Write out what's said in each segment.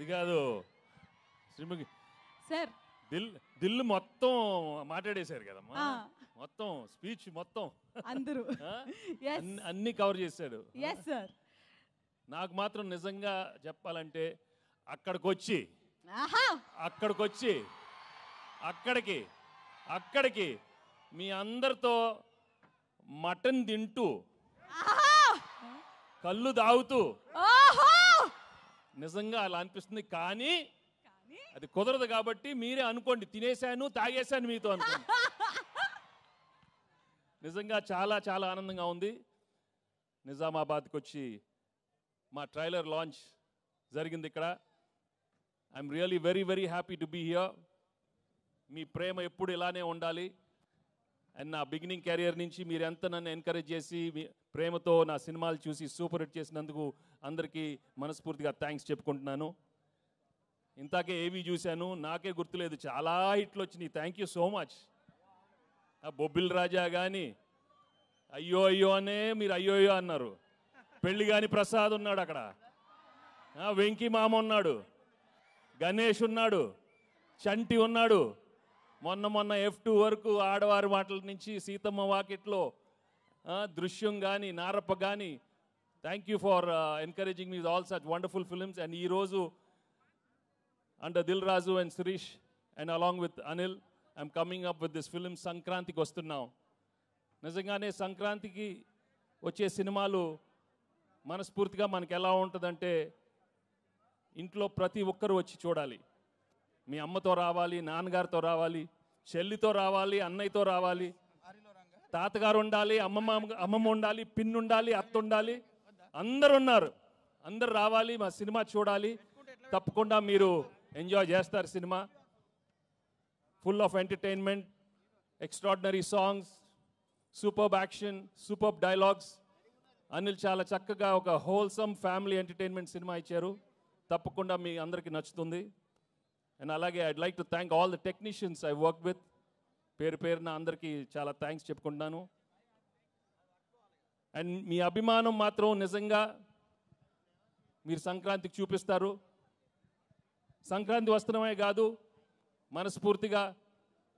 అది కాదు శ్రీముఖి సార్ దిల్ మొత్తం మాట్లాడేశారు కదమ్మా, మొత్తం స్పీచ్ మొత్తం అందరూ అన్ని కవర్ చేశాడు. Yes sir. నాకు మాత్రం నిజంగా చెప్పాలంటే అక్కడికి మీ అందరితో మటన్ తింటూ కళ్ళు తాగుతూ నిజంగా అలా అనిపిస్తుంది. కానీ అది కుదరదు కాబట్టి మీరే అనుకోండి, తినేశాను తాగేశాను మీతో అనుకోండి. నిజంగా చాలా చాలా ఆనందంగా ఉంది. నిజామాబాద్కి వచ్చి మా ట్రైలర్ లాంచ్ జరిగింది ఇక్కడ. I'm really very very happy to be here. మీ ప్రేమ ఎప్పుడు ఇలానే ఉండాలి. అండ్ నా బిగినింగ్ కెరియర్ నుంచి మీరు ఎంత నన్ను ఎంకరేజ్ చేసి మీ ప్రేమతో నా సినిమాలు చూసి సూపర్ హిట్ చేసినందుకు అందరికీ మనస్ఫూర్తిగా థ్యాంక్స్ చెప్పుకుంటున్నాను. ఇంతాకే ఏవి చూశాను, నాకే గుర్తులేదు, చాలా హిట్లు వచ్చినాయి. Thank you so much. Bobbili Raja కానీ అయ్యో అయ్యో అనే మీరు అయ్యో అయ్యో అన్నారు. పెళ్లి కాని ప్రసాద్ ఉన్నాడు అక్కడ, వెంకీ మామ ఉన్నాడు, గణేష్ ఉన్నాడు, చంటి ఉన్నాడు. మొన్న F2 వరకు ఆడవారి మాటల నుంచి సీతమ్మ వాకిట్లో దృశ్యం కానీ నారప్ప కానీ. Thank you for encouraging me all such wonderful films. And ఈరోజు under Dil Raju and Shirish and along with Anil I'm coming up with this film. సంక్రాంతికి వస్తున్నాం. నిజంగానే సంక్రాంతికి వచ్చే సినిమాలు మనస్ఫూర్తిగా మనకి ఎలా ఉంటుందంటే ఇంట్లో ప్రతి ఒక్కరూ వచ్చి చూడాలి. మీ అమ్మతో రావాలి, నాన్నగారితో రావాలి, చెల్లితో రావాలి, అన్నయ్యతో రావాలి, తాతగారు ఉండాలి, అమ్మమ్మ ఉండాలి, పిన్ ఉండాలి, అత్త ఉండాలి, అందరు ఉన్నారు. అందరు రావాలి, మా సినిమా చూడాలి. తప్పకుండా మీరు ఎంజాయ్ చేస్తారు. Cinema full of entertainment, extraordinary songs, superb action, superb dialogues. Anil చాలా చక్కగా ఒక హోల్సమ్ ఫ్యామిలీ ఎంటర్టైన్మెంట్ సినిమా ఇచ్చారు. తప్పకుండా మీ అందరికీ నచ్చుతుంది. అండ్ అలాగే I'd like to thank all the technicians I work with. పేరున అందరికీ చాలా థ్యాంక్స్ చెప్పుకుంటున్నాను. అండ్ మీ అభిమానం మాత్రం నిజంగా మీరు సంక్రాంతికి చూపిస్తారు. సంక్రాంతి వస్తున్నామే కాదు, మనస్ఫూర్తిగా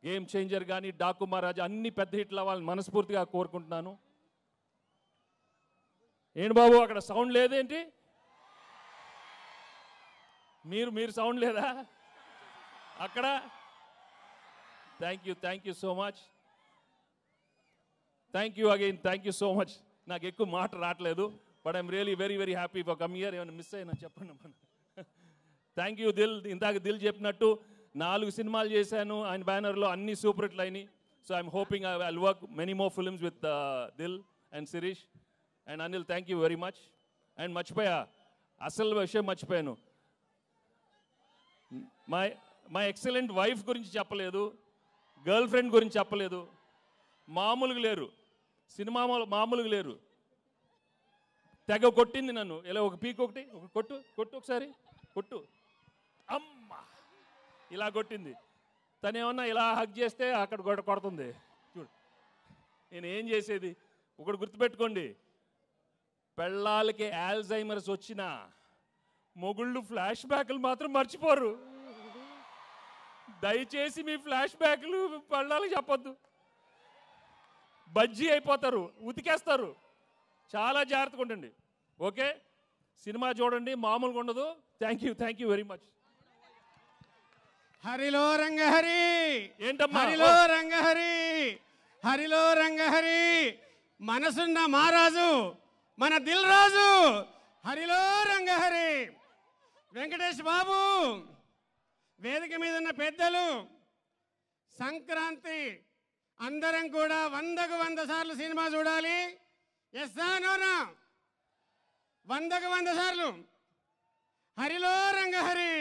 గేమ్ చేంజర్ కానీ, డాకు మహారాజా అన్ని పెద్ద హిట్లు అవ్వాలని మనస్ఫూర్తిగా కోరుకుంటున్నాను. ఏంటి బాబు అక్కడ సౌండ్ లేదేంటి? మీరు సౌండ్ లేదా అక్కడ? Thank you so much. Thank you again, thank you so much. నాకు ఎక్కువ మాట రావట్లేదు, but I'm really very very happy for come here. ఏమైనా మిస్ అయినా చెప్పండి. Thank you Dil. ఇందాక దిల్ చెప్పినట్టు 4 సినిమాలు చేశాను ఆయన బ్యానర్లో, అన్ని సూపర్ హిట్లు అయినాయి. So I'm hoping I will work many more films with Dil and Shirish and Anil. Thank you very much. And మర్చిపోయా, అసలు విషయం మర్చిపోయాను. మా ఎక్సలెంట్ వైఫ్ గురించి చెప్పలేదు, గర్ల్ ఫ్రెండ్ గురించి చెప్పలేదు. మామూలుగా లేరు, సినిమా మామూలుగా లేరు. తెగ కొట్టింది నన్ను. ఇలా ఒక పీక్ ఒకటి కొట్టు ఒకసారి కొట్టు, అమ్మ ఇలా కొట్టింది. తను ఏమన్నా ఇలా హగ్ చేస్తే అక్కడ కొడుతుంది. చూడు నేను ఏం చేసేది. ఒకటి గుర్తుపెట్టుకోండి, పెళ్ళాలకి ఆల్జైమర్స్ వచ్చినా మొగుళ్ళు ఫ్లాష్ బ్యాక్లు మాత్రం మర్చిపోరు. దయచేసి మీ ఫ్లాష్ బ్యాక్లు పెళ్ళాలకు చెప్పొద్దు, బజ్జీ అయిపోతారు, ఉతికేస్తారు. చాలా జాగ్రత్తగా ఉండండి. ఓకే, సినిమా చూడండి, మామూలుగా ఉండదు. Thank you very much. హరిలో రంగహరి. ఏంటమ్మా? హరిలో రంగహరి, హరిలో రంగహరి. మనసున్న మహారాజు మన దిల్ రాజు. హరిలో రంగహరి. వెంకటేష్ బాబు, వేదిక మీద ఉన్న పెద్దలు, సంక్రాంతి అందరం కూడా 100కు 100 సార్లు సినిమా చూడాలి. ఎస్ నోనా? 100కు 100 సార్లు. హరిలో రంగహరి.